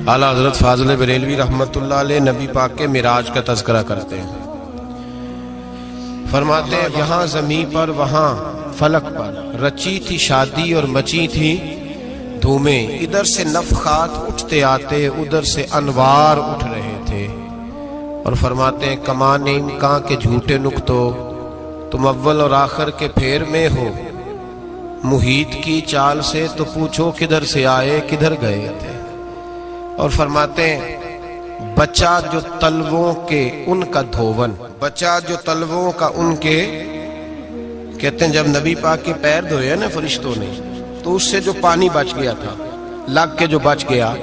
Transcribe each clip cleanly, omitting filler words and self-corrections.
اعلیٰ حضرت فاضل بریلوی رحمۃ اللہ علیہ نبی پاک کے معراج کا تذکرہ کرتے ہیں. فرماتے ہیں یہاں زمین پر وہاں فلک پر رچی تھی شادی اور مچی تھی دھومیں، ادھر سے نفخات اٹھتے آتے ادھر سے انوار اٹھ رہے تھے. اور فرماتے ہیں کمان امکان کے جھوٹے نکتو، تم اول اور آخر کے پھیر میں ہو، محیط کی چال سے تو پوچھو کدھر سے آئے کدھر گئے تھے. اور فرماتے ہیں بچہ جو تلووں کے ان کا دھوون، بچہ جو تلووں کا ان کے، کہتے ہیں جب نبی پاک کے پیر دھوئے نا فرشتوں نے تو اس سے جو پانی بچ گیا تھا لگ کے جو بچ گیا،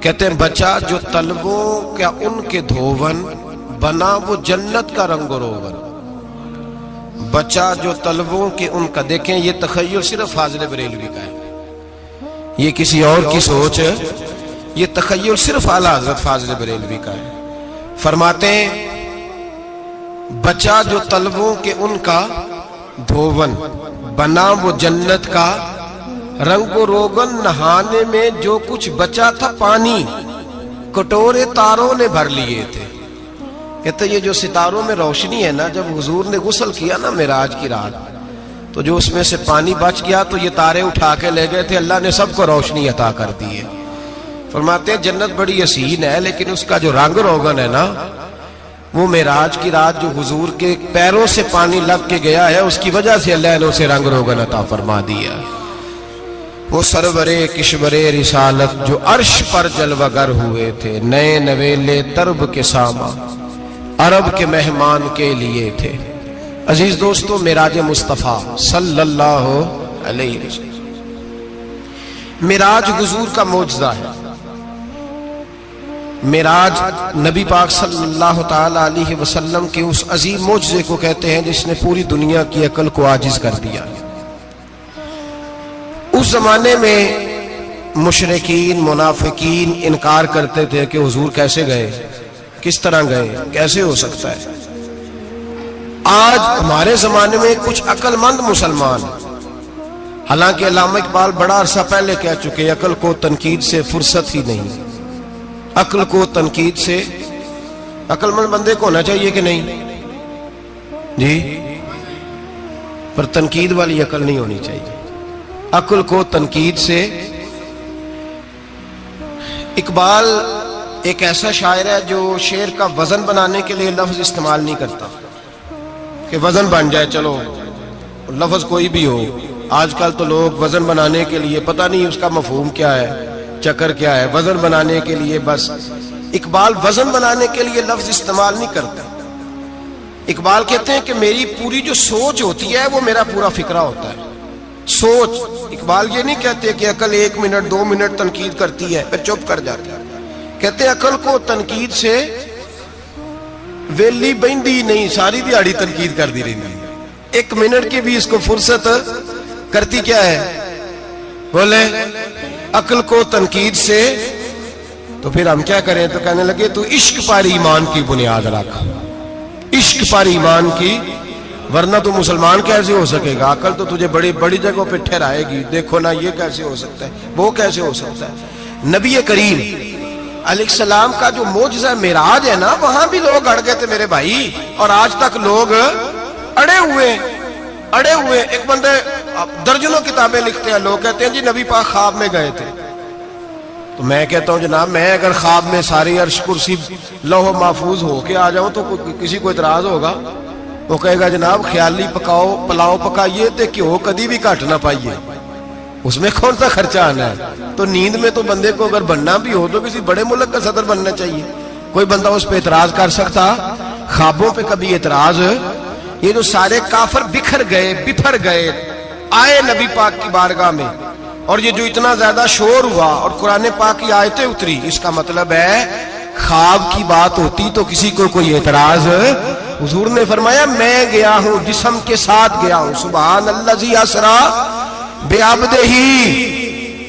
کہتے ہیں بچہ جو تلووں کا ان کے دھوون بنا وہ جنت کا رنگ و روغن. بچہ جو تلووں کے ان کا، دیکھیں یہ تخیل صرف فاضل بریلوی کا ہے، یہ کسی اور کی سوچ ہے، یہ تخیل صرف اعلیٰ حضرت فاضل بریلوی کا ہے. فرماتے ہیں بچہ جو تلووں کے ان کا دھوون بنا وہ جنت کا رنگ و روغن، نہانے میں جو کچھ بچا تھا پانی کٹورے تاروں نے بھر لیے تھے. کہتے یہ جو ستاروں میں روشنی ہے نا، جب حضور نے غسل کیا نا معراج کی رات تو جو اس میں سے پانی بچ گیا تو یہ تارے اٹھا کے لے گئے تھے، اللہ نے سب کو روشنی عطا کر دی ہے. فرماتے ہیں جنت بڑی حسین ہے لیکن اس کا جو رنگ روغن ہے نا، وہ معراج کی رات جو حضور کے پیروں سے پانی لگ کے گیا ہے اس کی وجہ سے اللہ نے اسے رنگ روغن عطا فرما دیا. وہ سرورے کشورے رسالت جو عرش پر جلوہ گر ہوئے تھے، نئے نویلے ترب کے ساما عرب کے مہمان کے لیے تھے. عزیز دوستو، معراج مصطفیٰ صلی اللہ علیہ وسلم، معراج حضور کا معجزہ ہے. معراج نبی پاک صلی اللہ تعالی علیہ وسلم کے اس عظیم معجزے کو کہتے ہیں جس نے پوری دنیا کی عقل کو عاجز کر دیا. اس زمانے میں مشرکین منافقین انکار کرتے تھے کہ حضور کیسے گئے، کس طرح گئے، کیسے ہو سکتا ہے. آج ہمارے زمانے میں کچھ عقل مند مسلمان، حالانکہ علامہ اقبال بڑا عرصہ پہلے کہہ چکے عقل کو تنقید سے فرصت ہی نہیں. عقل کو تنقید سے، عقل مند بندے کو ہونا چاہیے کہ نہیں جی، پر تنقید والی عقل نہیں ہونی چاہیے. عقل کو تنقید سے، اقبال ایک ایسا شاعر ہے جو شعر کا وزن بنانے کے لیے لفظ استعمال نہیں کرتا کہ وزن بن جائے، چلو لفظ کوئی بھی ہو. آج کل تو لوگ وزن بنانے کے لیے پتہ نہیں اس کا مفہوم کیا ہے، چکر کیا ہے، وزن بنانے کے لیے بس. اقبال وزن بنانے کے لیے لفظ استعمال نہیں کرتا. اقبال کہتے ہیں کہ میری پوری جو سوچ ہوتی ہے وہ میرا پورا فکرہ ہوتا ہے. سوچ، اقبال یہ نہیں کہتے کہ عقل 1 منٹ 2 منٹ تنقید کرتی ہے پھر چپ کر جاتی ہے. کہتے ہیں عقل کو تنقید سے ویلی بہندی نہیں، ساری دیہاڑی تنقید کر دی رہی، 1 منٹ کی بھی اس کو فرصت کرتی کیا ہے، بولے عقل کو تنقید سے. تو پھر ہم کیا کریں، تو کہنے لگے تو عشق پر ایمان کی بنیاد رکھ، عشق پر ایمان کی، ورنہ تو مسلمان کیسے ہو سکے گا. عقل تو تجھے بڑی بڑی جگہوں پہ ٹھہرائے گی، دیکھو نا یہ کیسے ہو سکتا ہے، وہ کیسے ہو سکتا ہے. نبی کریم علیہ السلام کا جو معجزہ معراج ہے نا، وہاں بھی لوگ اڑ گئے تھے میرے بھائی، اور آج تک لوگ اڑے ہوئے. ایک بندے درجنوں کتابیں لکھتے ہیں، لوگ کہتے ہیں جی نبی پاک خواب میں گئے تھے. تو میں کہتا ہوں جناب، میں اگر خواب میں ساری عرش کرسی لوح محفوظ ہو کے آ جاؤں تو کسی کو اعتراض ہوگا؟ وہ کہے گا جناب خیالی پلاؤ پکائیے تے کیوں کدی بھی گھٹ نہ پائیے، اس میں کون سا خرچہ آنا ہے. تو نیند میں تو بندے کو اگر بننا بھی ہو تو کسی بڑے ملک کا صدر بننا چاہیے. کوئی بندہ اس پہ اعتراض کر سکتا؟ خوابوں پہ کبھی اعتراض؟ یہ جو سارے کافر بکھر گئے آئے نبی پاک کی بارگاہ میں، اور یہ جو اتنا زیادہ شور ہوا اور قرآن پاک کی آیتیں اتری، اس کا مطلب ہے خواب کی بات ہوتی تو کسی کو کوئی اعتراض. حضور نے فرمایا میں گیا ہوں، جسم کے ساتھ گیا ہوں، سبحان الذی اسری بعبدہ،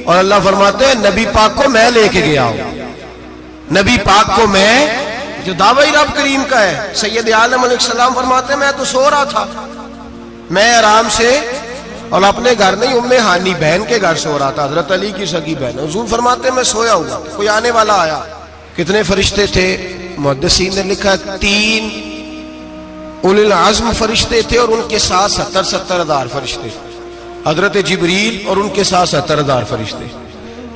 اور اللہ فرماتے ہیں نبی پاک کو میں لے کے گیا ہوں. نبی پاک کو میں، جو دعوی رب کریم کا ہے. سید عالم علیہ السلام فرماتے ہیں میں تو سو رہا تھا، میں آرام سے اور اپنے گھر نہیں، ام ہانی بہن کے گھر سو رہا تھا، حضرت علی کی سگی بہن. حضور فرماتے ہیں میں سویا ہوا، کوئی آنے والا آیا. کتنے فرشتے تھے؟ محدثین نے لکھا 3 اولی العزم فرشتے تھے اور ان کے ساتھ 70 ہزار فرشتے. حضرت جبریل اور ان کے ساتھ 70 ہزار فرشتے،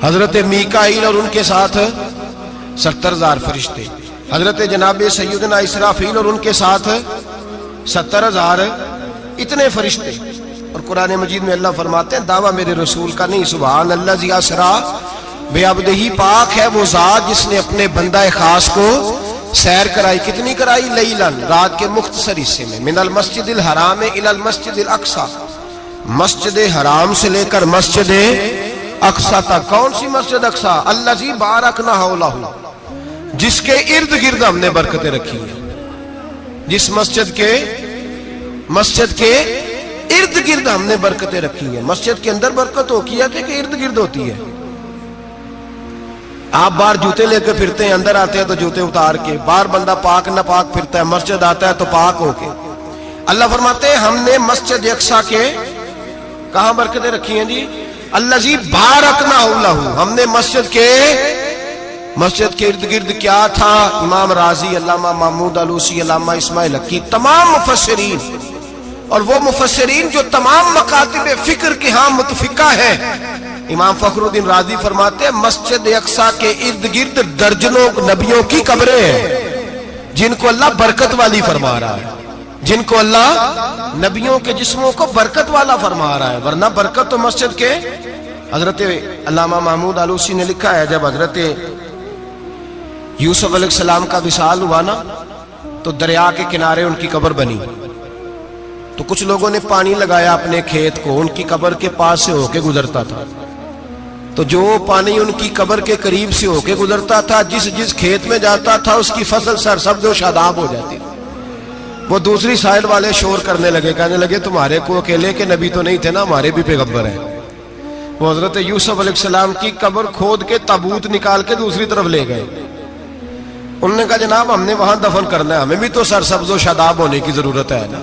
حضرت میکائیل اور ان کے ساتھ 70 ہزار فرشتے، حضرت جناب سیدنا اسرافیل اور ان کے ساتھ 70 ہزار. اتنے فرشتے. اور قرآن مجید میں اللہ فرماتے ہیں دعویٰ میرے رسول کا نہیں، سبحان اللہ ذی اسرا بے عبدہ، پاک ہے وہ ذات جس نے اپنے بندہ خاص کو سیر کرائی. کتنی کرائی؟ لیلن، رات کے مختصر حصے میں. من المسجد الحرام الی المسجد الاقصی، مسجد حرام سے لے کر مسجد اقصی تک. کون سی مسجد اقصی؟ الذی بارکنا حولہ، جس کے ارد گرد ہم نے برکتیں رکھی ہیں. جس مسجد کے ارد گرد ہم نے برکتیں رکھی ہیں. مسجد کے اندر برکت ہوتی ہے کہ ارد گرد ہوتی ہے؟ آپ باہر جوتے لے کے پھرتے ہیں، اندر آتے ہیں تو جوتے اتار کے. باہر بندہ پاک نہ پاک پھرتا ہے، مسجد آتا ہے تو پاک ہو کے. اللہ فرماتے ہیں ہم نے مسجد اقصی کے کہاں برکتیں رکھی ہیں جی؟ الذی بارکنا حولہ، ہم نے مسجد کے ارد گرد کیا تھا؟ امام راضی، علامہ محمود علوسی، علامہ اسماعیل حقی، تمام مفسرین، اور وہ مفسرین جو تمام مکاتب فکر کے ہاں متفقہ ہیں. امام فخر الدین رازی فرماتے ہیں مسجد اقصی کے ارد گرد درجنوں نبیوں کی قبریں ہیں جن کو اللہ برکت والی فرما رہا ہے، جن کو اللہ نبیوں کے جسموں کو برکت والا فرما رہا ہے. ورنہ برکت تو مسجد کے. حضرت علامہ محمود علوسی نے لکھا ہے جب حضرت یوسف علیہ السلام کا وصال ہوا نا تو دریا کے کنارے ان کی قبر بنی. تو کچھ لوگوں نے پانی لگایا اپنے کھیت کو، ان کی قبر کے پاس سے ہو کے گزرتا تھا. تو جو پانی ان کی قبر کے قریب سے ہو کے گزرتا تھا، جس کھیت میں جاتا تھا اس کی فصل سرسبز و شاداب ہو جاتی. وہ دوسری سائیڈ والے شور کرنے لگے، کہنے لگے تمہارے کو اکیلے کے نبی تو نہیں تھے نا، ہمارے بھی پیغمبر ہیں. وہ حضرت یوسف علیہ السلام کی قبر کھود کے تابوت نکال کے دوسری طرف لے گئے. انہوں نے کہا جناب ہم نے وہاں دفن کرنا ہے، ہمیں بھی تو سرسبز و شاداب ہونے کی ضرورت ہے نا.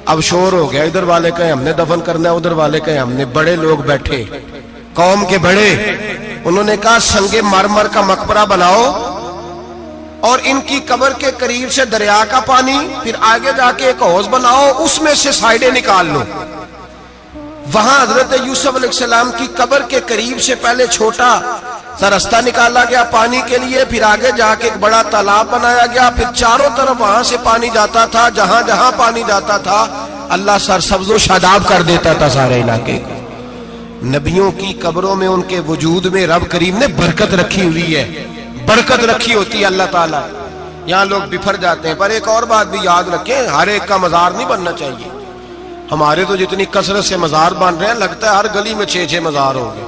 اب شور ہو گیا، ادھر والے کہیں ہم نے دفن کرنا ہے، ادھر والے کہیں ہم نے. بڑے لوگ بیٹھے، قوم کے بڑے، انہوں نے کہا سنگ مرمر کا مقبرہ بناؤ اور ان کی قبر کے قریب سے دریا کا پانی، پھر آگے جا کے ایک حوض بناؤ، اس میں سے سائیڈیں نکال لو. وہاں حضرت یوسف علیہ السلام کی قبر کے قریب سے پہلے چھوٹا سا راستہ نکالا گیا پانی کے لیے، پھر آگے جا کے ایک بڑا تالاب بنایا گیا، پھر چاروں طرف وہاں سے پانی جاتا تھا. جہاں جہاں پانی جاتا تھا اللہ سرسبز و شاداب کر دیتا تھا سارے علاقے کو. نبیوں کی قبروں میں ان کے وجود میں رب کریم نے برکت رکھی ہوئی ہے، برکت رکھی ہوتی ہے اللہ تعالیٰ. یہاں لوگ بفر جاتے ہیں. پر ایک اور بات بھی یاد رکھیں، ہر ایک کا مزار نہیں بننا چاہیے. ہمارے تو جتنی کثرت سے مزار بن رہے ہیں لگتا ہے ہر گلی میں 6 مزار ہو گئے.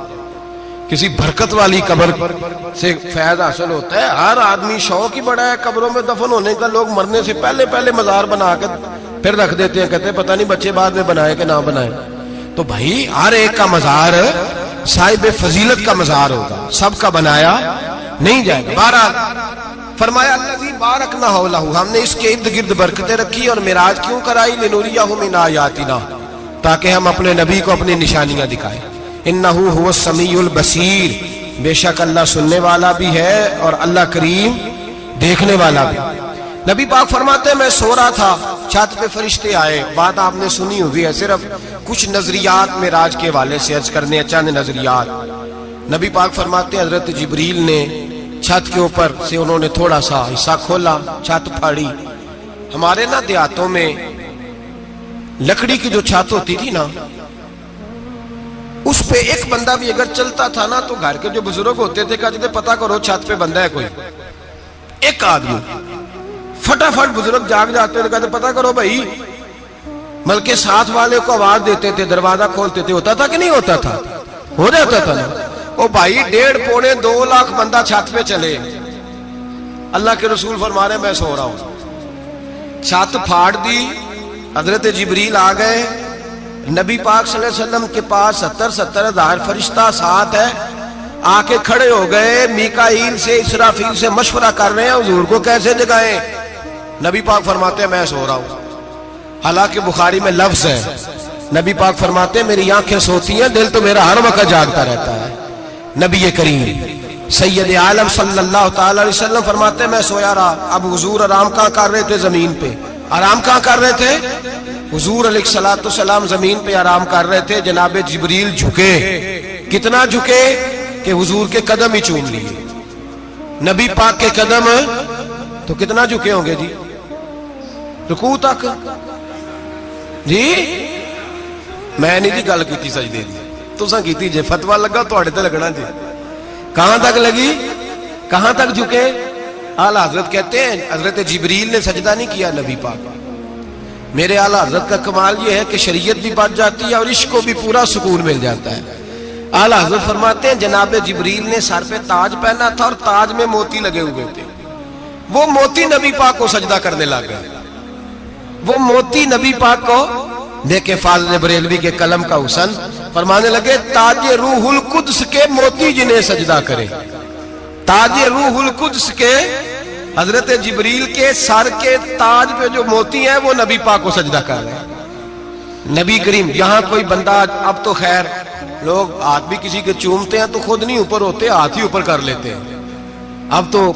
کسی برکت والی قبر سے فیض حاصل ہوتا ہے. ہر آدمی شوق ہی بڑا ہے قبروں میں دفن ہونے کا. لوگ مرنے سے پہلے مزار بنا کے پھر رکھ دیتے ہیں، کہتے ہیں پتہ نہیں بچے بعد میں بنائے کہ نہ بنائے. تو بھائی ہر ایک کا مزار صاحب فضیلت کا مزار ہوگا، سب کا بنایا نہیں جائے گا. بہرحال فرمایا الذی بارکنا حولہ، ہم نے اس کے ارد گرد برکتیں رکھی. اور معراج کیوں کرائی؟ لنوریہ من آیاتنا، تاکہ ہم اپنے نبی کو اپنی نشانیاں دکھائیں. انہ هو السمیع البصیر، بے شک اللہ سننے والا بھی ہے اور اللہ کریم دیکھنے والا بھی. نبی پاک فرماتے ہیں میں سو رہا تھا، چھت پہ فرشتے آئے. بات آپ نے سنی ہوئی ہے، صرف کچھ نظریات معراج کے حوالے سے عرض کرنے، چند نظریات. نبی پاک فرماتے ہیں حضرت جبریل نے چھت کے اوپر سے انہوں نے تھوڑا سا حصہ کھولا، چھت پھاڑی. ہمارے نا دیہاتوں میں لکڑی کی جو چھت ہوتی تھی نا، اس پہ ایک بندہ بھی اگر چلتا تھا نا تو گھر کے جو بزرگ ہوتے تھے کہتے تھے پتہ کرو چھت پہ بندہ ہے کوئی. ایک آدمی فٹافٹ بزرگ جاگ جاتے تھے، کہتے پتہ کرو بھائی. بلکہ ساتھ والے کو آواز دیتے تھے، دروازہ کھولتے تھے. ہوتا تھا کہ نہیں ہوتا تھا؟ ہو جاتا تھا نا. او بھائی 1.5 پونے 2 لاکھ بندہ چھت پہ چلے. اللہ کے رسول فرما رہے ہیں میں سو رہا ہوں. چھت پھاڑ دی، حضرت جبریل آ گئے. نبی پاک صلی اللہ علیہ وسلم کے پاس 70 ہزار فرشتہ ساتھ ہے، آ کے کھڑے ہو گئے. میکائیل سے اسرافیل سے مشورہ کر رہے ہیں حضور کو کیسے جگائیں. نبی پاک فرماتے ہیں میں سو رہا ہوں. حالانکہ بخاری میں لفظ ہے نبی پاک فرماتے ہیں میری آنکھیں سوتی ہیں، دل تو میرا ہر وقت جاگتا رہتا ہے۔ نبی کریم سید عالم صلی اللہ تعالی علیہ وسلم فرماتے ہیں میں سویا رہا، اب حضور آرام کہاں کر رہے تھے؟ زمین پہ۔ آرام کہاں کر رہے تھے؟ حضور علیہ الصلوۃ والسلام زمین پہ آرام کر رہے تھے، جناب جبریل جھکے، کتنا جھکے کہ حضور کے قدم ہی چوم لیے۔ نبی پاک کے قدم تو کتنا جھکے ہوں گے جی؟ رکوع تک جی؟ میں نہیں جی گل کی سجدے دی، تساں کیتی جے، فتویٰ لگا تواڈے تے لگنا جی۔ کہاں تک لگی؟ کہاں تک جھکے؟ اعلیٰ حضرت کہتے ہیں حضرت جبریل نے سجدہ نہیں کیا نبی پاک۔ میرے اعلیٰ حضرت کا کمال یہ ہے کہ شریعت بھی بچ جاتی ہے اور عشق کو بھی پورا سکون مل جاتا ہے۔ اعلیٰ حضرت فرماتے ہیں جناب جبریل نے سر پہ تاج پہنا تھا اور تاج میں موتی لگے ہوئے تھے، وہ موتی نبی پاک کو سجدہ کرنے لگ گئے، وہ موتی نبی پاک کو دیکھیں۔ فاضل بریلوی کے قلم کا حسن فرمانے لگے تاج روح القدس کے موتی جنہیں سجدہ کرے، تاج روح القدس کے حضرت جبریل کے سر کے تاج پہ جو موتی ہیں وہ نبی پاک کو سجدہ کر رہے ہیں۔ نبی کریم یہاں کوئی بندہ، اب تو خیر لوگ ہاتھ بھی کسی کے چومتے ہیں تو خود نہیں اوپر ہوتے، ہاتھ ہی اوپر کر لیتے ہیں، اب تو